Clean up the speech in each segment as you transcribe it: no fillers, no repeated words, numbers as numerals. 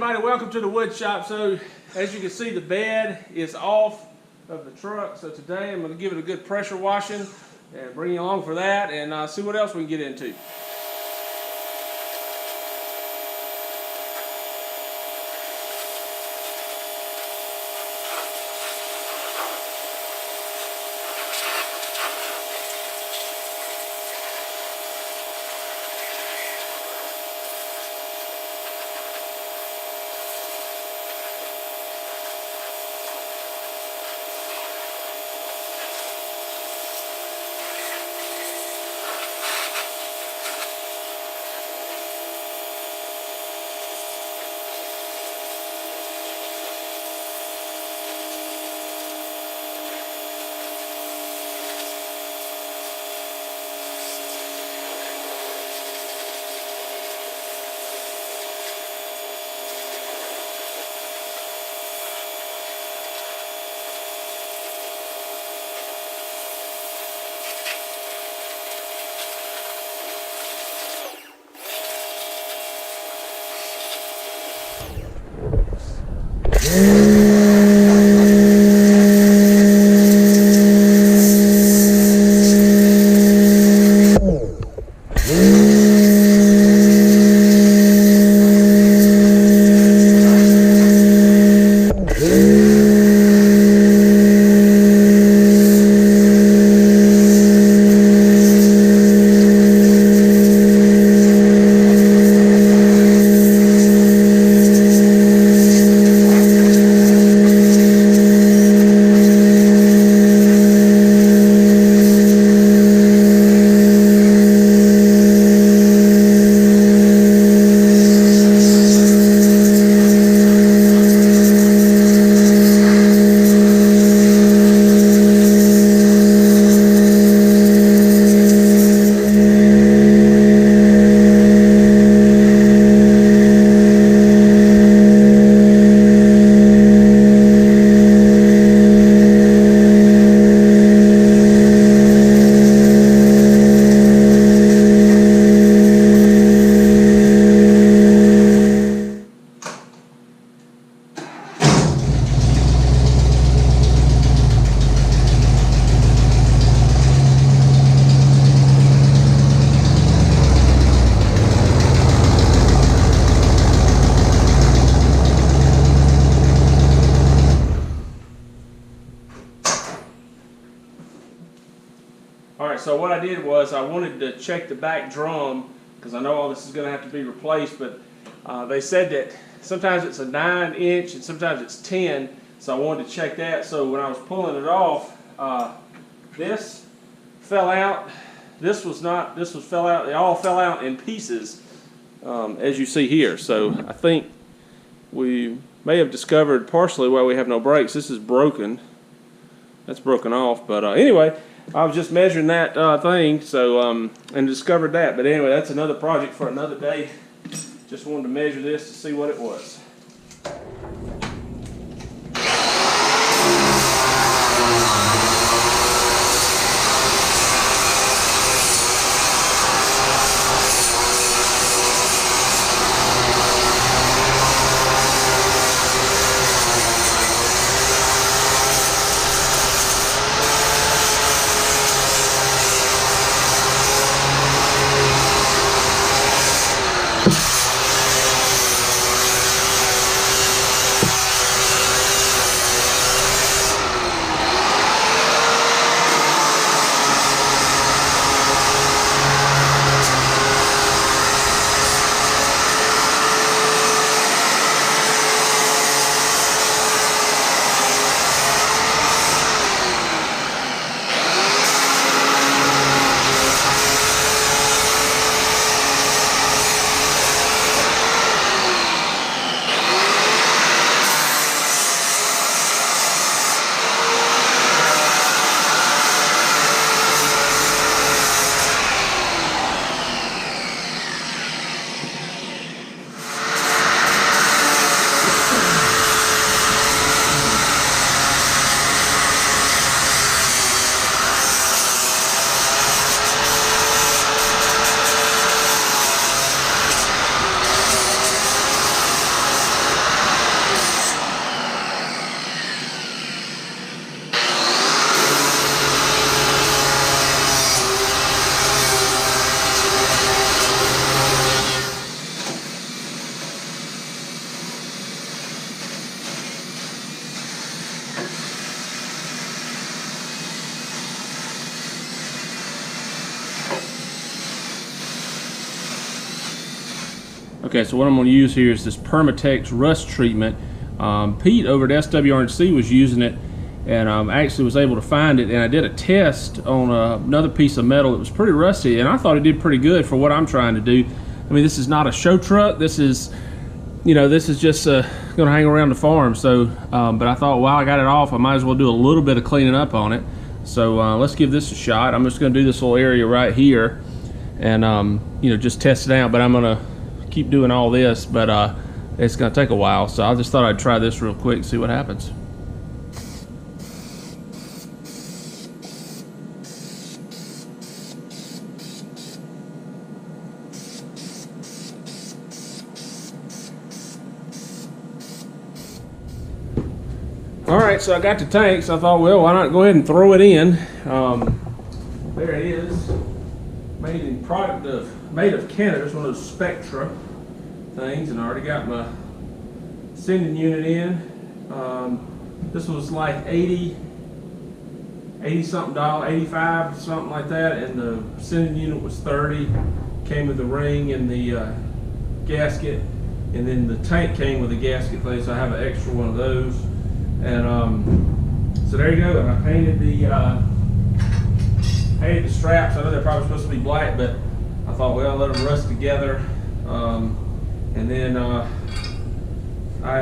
everybody, welcome to the wood shop. So as you can see, the bed is off of the truck. So today I'm going to give it a good pressure washing and bring you along for that and see what else we can get into. Alright, so what I did was I wanted to check the back drum because I know all this is going to have to be replaced, but they said that sometimes it's a 9-inch and sometimes it's 10, so I wanted to check that. So when I was pulling it off, this fell out, this fell out, they all fell out in pieces, as you see here. So I think we may have discovered partially why we have no brakes. This is broken, that's broken off, but anyway, I was just measuring that thing, so and discovered that. But anyway, that's another project for another day. Just wanted to measure this to see what it was. Okay, so what I'm going to use here is this Permatex rust treatment. Pete over at SWRC was using it, and actually was able to find it, and I did a test on another piece of metal that was pretty rusty, and I thought it did pretty good for what I'm trying to do. I mean, this is not a show truck. This is, you know, this is just going to hang around the farm. So, but I thought, while I got it off, I might as well do a little bit of cleaning up on it. So let's give this a shot. I'm just going to do this little area right here, and you know, just test it out. But I'm going to keep doing all this, but it's going to take a while. So I just thought I'd try this real quick and see what happens. Alright, so I got the tank, so I thought, well, why not go ahead and throw it in. There it is. Made of Canada. It's one of those Spectra things, and I already got my sending unit in. This was like 80 something dollars, 85, something like that, and the sending unit was 30. Came with the ring and the gasket, and then the tank came with a gasket thing, so I have an extra one of those. And so there you go. And I painted the straps. I know they're probably supposed to be black, but I thought, well, let them rust together. And then I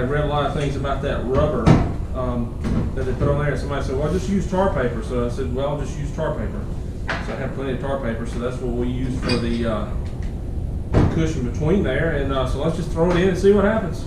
read a lot of things about that rubber that they put on there. And somebody said, well, just use tar paper. So I said, well, I'll just use tar paper. So I have plenty of tar paper, so that's what we use for the cushion between there. And so let's just throw it in and see what happens.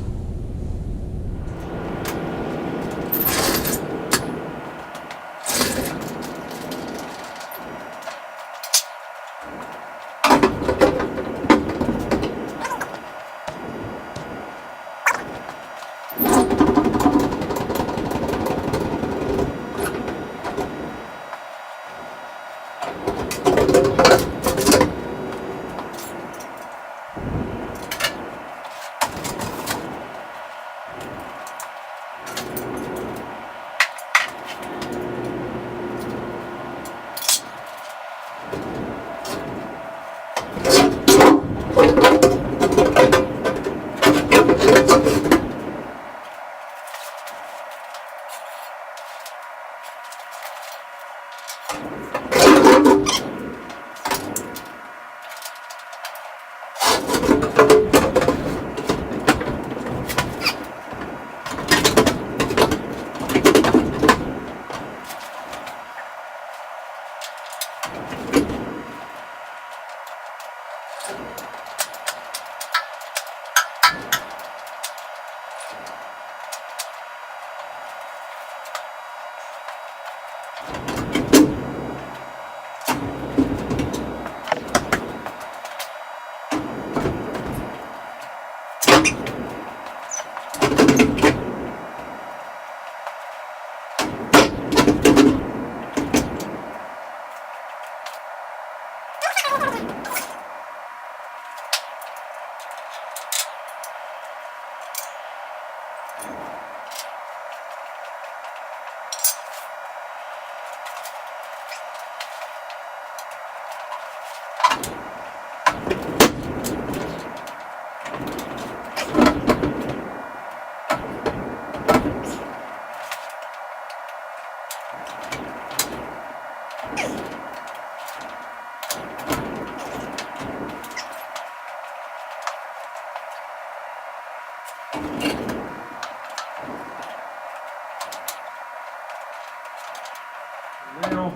Now,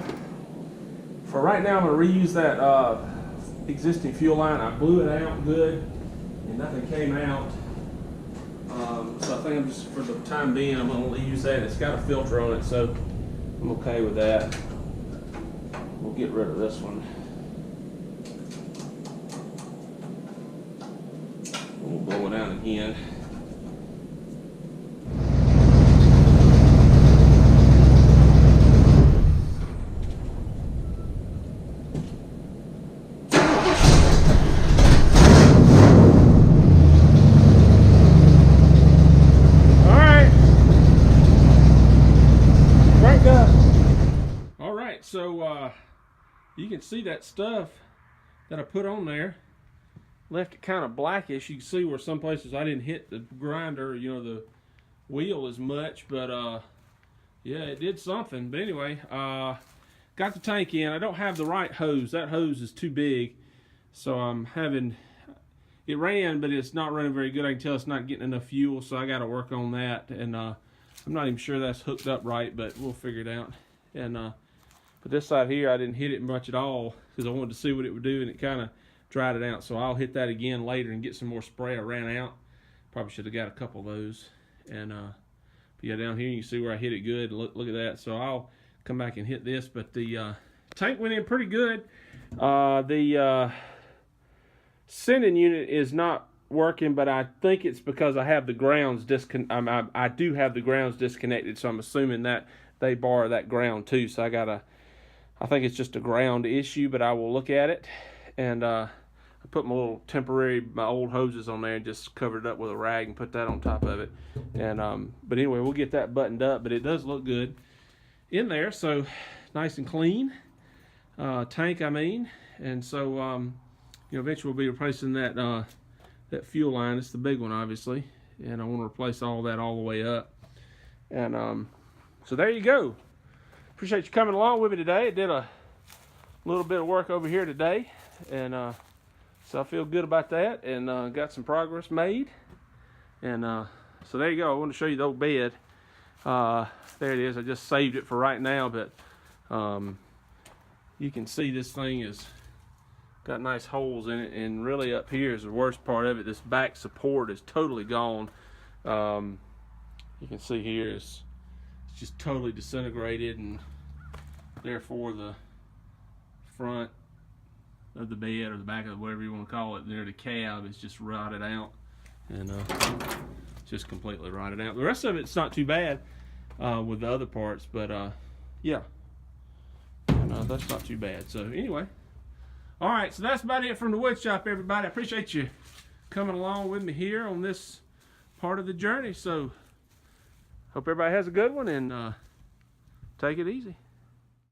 for right now, I'm going to reuse that existing fuel line. I blew it out good, and nothing came out. So I think I'm just, for the time being, I'm going to use that. It's got a filter on it, so I'm okay with that. We'll get rid of this one. We'll blow it out again. So you can see that stuff that I put on there. left it kind of blackish. You can see where some places I didn't hit the grinder, you know, the wheel as much, but yeah, it did something. But anyway, got the tank in. I don't have the right hose. That hose is too big, so I'm having it ran, but it's not running very good. I can tell it's not getting enough fuel, so I got to work on that. And I'm not even sure that's hooked up right, but we'll figure it out. And but this side here, I didn't hit it much at all because I wanted to see what it would do, and it kind of dried it out. So I'll hit that again later and get some more spray. I ran out. Probably should have got a couple of those. And but yeah, down here you can see where I hit it good. Look at that. So I'll come back and hit this. But the tank went in pretty good. The sending unit is not working, but I think it's because I have the grounds I do have the grounds disconnected, so I'm assuming that they borrow that ground too. So I think it's just a ground issue, but I will look at it. And I put my old hoses on there and just covered it up with a rag and put that on top of it. And but anyway, we'll get that buttoned up. But it does look good in there, so nice and clean tank, I mean. And so you know, eventually we'll be replacing that that fuel line. It's the big one, obviously, and I want to replace all that all the way up. And so there you go. Appreciate you coming along with me today. I did a little bit of work over here today, and so I feel good about that, and got some progress made. And so there you go. I want to show you the old bed. There it is. I just saved it for right now, but you can see this thing is got nice holes in it, and really up here is the worst part of it. This back support is totally gone. You can see here it's just totally disintegrated, and therefore the front of the bed, or the back of whatever you want to call it, near the cab, is just rotted out, and just completely rotted out. The rest of it's not too bad with the other parts, but yeah, that's not too bad. So anyway, all right, so that's about it from the wood shop, everybody. I appreciate you coming along with me here on this part of the journey. So hope everybody has a good one, and take it easy.